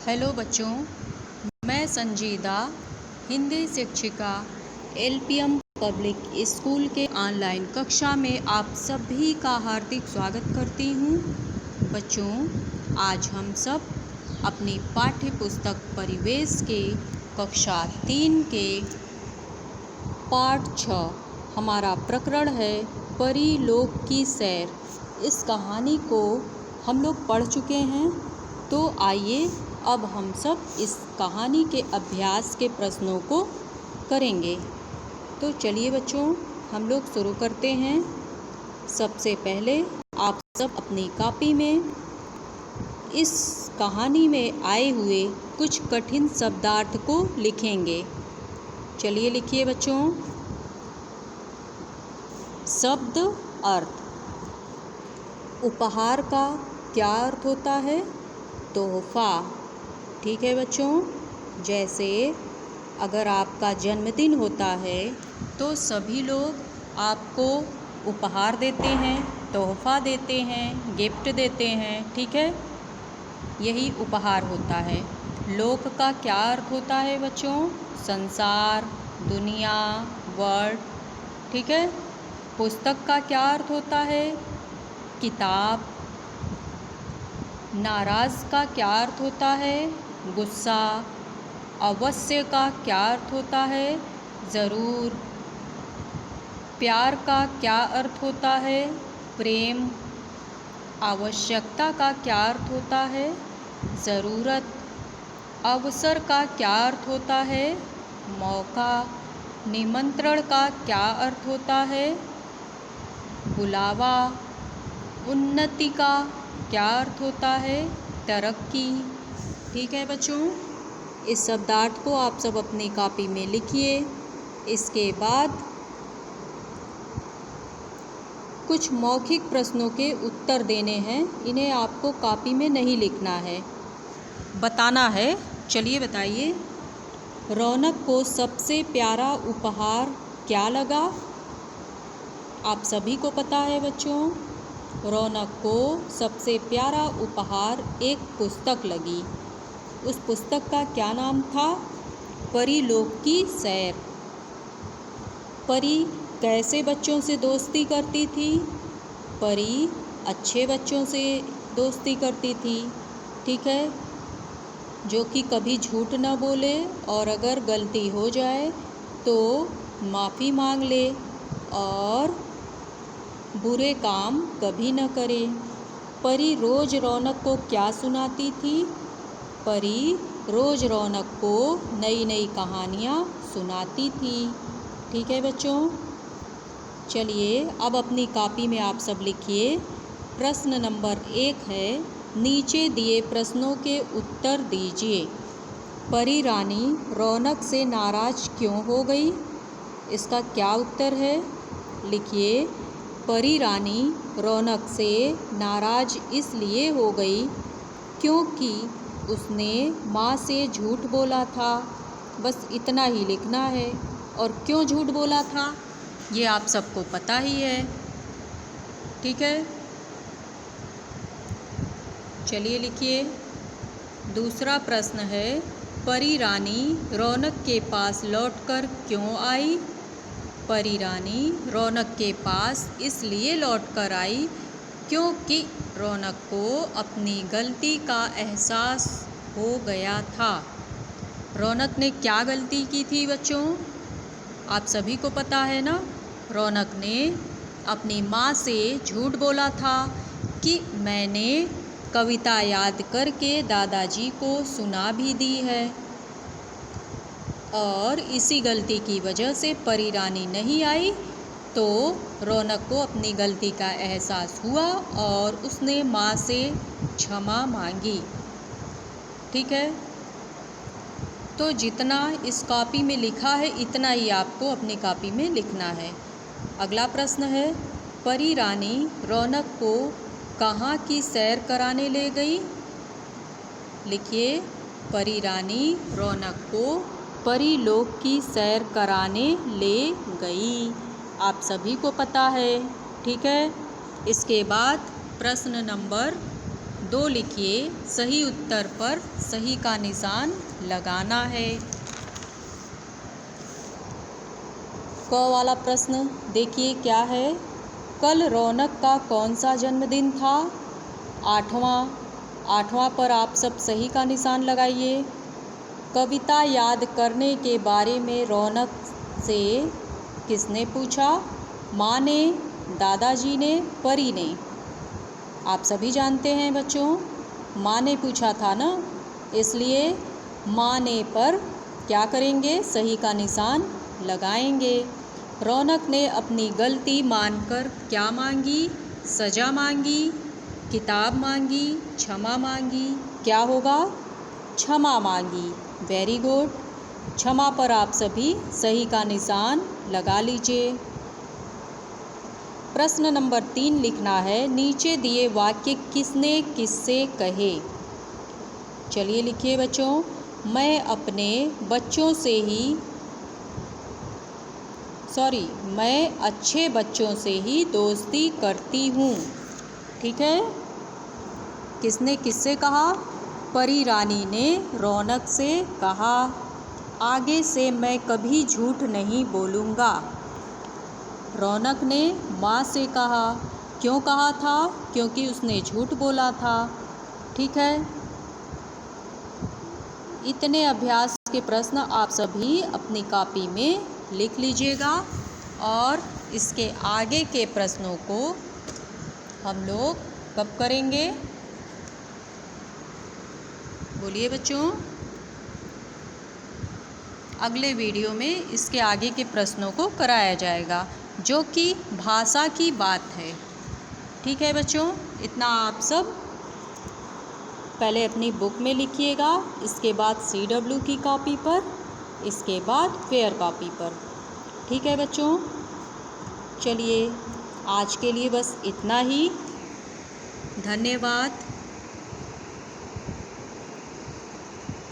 Hello बच्चों, मैं संजीदा हिंदी शिक्षिका एलपीएम पब्लिक स्कूल के ऑनलाइन कक्षा में आप सभी का हार्दिक स्वागत करती हूँ। बच्चों, आज हम सब अपनी पाठ्य पुस्तक परिवेश के कक्षा 3 के पाठ 6 हमारा प्रकरण है परीलोक की सैर। इस कहानी को हम लोग पढ़ चुके हैं, तो आइए अब हम सब इस कहानी के अभ्यास के प्रश्नों को करेंगे। तो चलिए बच्चों, हम लोग शुरू करते हैं। सबसे पहले आप सब अपनी कॉपी में इस कहानी में आए हुए कुछ कठिन शब्दार्थ को लिखेंगे। चलिए लिखिए बच्चों। शब्द अर्थ। उपहार का क्या अर्थ होता है? तोहफा। ठीक है बच्चों, जैसे अगर आपका जन्मदिन होता है तो सभी लोग आपको उपहार देते हैं, तोहफा देते हैं, गिफ्ट देते हैं। ठीक है, यही उपहार होता है। लोक का क्या अर्थ होता है बच्चों? संसार, दुनिया, वर्ल्ड। ठीक है। पुस्तक का क्या अर्थ होता है? किताब। नाराज़ का क्या अर्थ होता है? गुस्सा। अवश्य का क्या अर्थ होता है? ज़रूर। प्यार का क्या अर्थ होता है? प्रेम। आवश्यकता का क्या अर्थ होता है? ज़रूरत। अवसर का क्या अर्थ होता है? मौका। निमंत्रण का क्या अर्थ होता है? बुलावा। उन्नति का क्या अर्थ होता है? तरक्की। ठीक है बच्चों, इस शब्दार्थ को आप सब अपनी कॉपी में लिखिए। इसके बाद कुछ मौखिक प्रश्नों के उत्तर देने हैं। इन्हें आपको कॉपी में नहीं लिखना है, बताना है। चलिए बताइए। रौनक को सबसे प्यारा उपहार क्या लगा? आप सभी को पता है बच्चों, रौनक को सबसे प्यारा उपहार एक पुस्तक लगी। उस पुस्तक का क्या नाम था? परीलोक की सैर। परी कैसे बच्चों से दोस्ती करती थी? परी अच्छे बच्चों से दोस्ती करती थी। ठीक है, जो कि कभी झूठ न बोले और अगर गलती हो जाए तो माफ़ी मांग ले और बुरे काम कभी न करे। परी रोज़ रौनक को क्या सुनाती थी? परी रोज़ रौनक को नई नई कहानियाँ सुनाती थी। ठीक है बच्चों, चलिए अब अपनी कॉपी में आप सब लिखिए। प्रश्न नंबर 1 है, नीचे दिए प्रश्नों के उत्तर दीजिए। परी रानी रौनक से नाराज़ क्यों हो गई? इसका क्या उत्तर है? लिखिए। परी रानी रौनक से नाराज़ इसलिए हो गई क्योंकि उसने माँ से झूठ बोला था। बस इतना ही लिखना है। और क्यों झूठ बोला था ये आप सबको पता ही है। ठीक है, चलिए लिखिए। दूसरा प्रश्न है, परी रानी रौनक के पास लौटकर क्यों आई? परी रानी रौनक के पास इसलिए लौटकर आई क्योंकि रौनक को अपनी गलती का एहसास हो गया था। रौनक ने क्या गलती की थी बच्चों? आप सभी को पता है ना। रौनक ने अपनी माँ से झूठ बोला था कि मैंने कविता याद करके दादाजी को सुना भी दी है, और इसी गलती की वजह से परी रानी नहीं आई। तो रौनक को अपनी गलती का एहसास हुआ और उसने माँ से क्षमा मांगी। ठीक है, तो जितना इस कॉपी में लिखा है इतना ही आपको अपनी कॉपी में लिखना है। अगला प्रश्न है, परी रानी रौनक को कहाँ की सैर कराने ले गई? लिखिए। परी रानी रौनक को परीलोक की सैर कराने ले गई। आप सभी को पता है। ठीक है, इसके बाद प्रश्न नंबर 2 लिखिए। सही उत्तर पर सही का निशान लगाना है। क वाला प्रश्न देखिए क्या है। कल रौनक का कौन सा जन्मदिन था? 8वां पर आप सब सही का निशान लगाइए। कविता याद करने के बारे में रौनक से किसने पूछा? माँ ने, दादाजी ने, परी ने? आप सभी जानते हैं बच्चों, माँ ने पूछा था ना, इसलिए माँ ने पर क्या करेंगे? सही का निशान लगाएंगे। रौनक ने अपनी गलती मानकर क्या मांगी? सज़ा मांगी, किताब मांगी, क्षमा मांगी? क्या होगा? क्षमा मांगी। Very good. क्षमा पर आप सभी सही का निशान लगा लीजिए। प्रश्न नंबर 3 लिखना है। नीचे दिए वाक्य किसने किससे कहे? चलिए लिखिए बच्चों। मैं अच्छे बच्चों से ही दोस्ती करती हूँ। ठीक है। किसने किससे कहा? परी रानी ने रौनक से कहा, आगे से मैं कभी झूठ नहीं बोलूँगा। रौनक ने माँ से कहा। क्यों कहा था? क्योंकि उसने झूठ बोला था। ठीक है। इतने अभ्यास के प्रश्न आप सभी अपनी कॉपी में लिख लीजिएगा और इसके आगे के प्रश्नों को हम लोग कब करेंगे? बोलिए बच्चों। अगले वीडियो में इसके आगे के प्रश्नों को कराया जाएगा, जो कि भाषा की बात है। ठीक है बच्चों, इतना आप सब पहले अपनी बुक में लिखिएगा, इसके बाद CW की कॉपी पर, इसके बाद फेयर कॉपी पर। ठीक है बच्चों, चलिए आज के लिए बस इतना ही। धन्यवाद।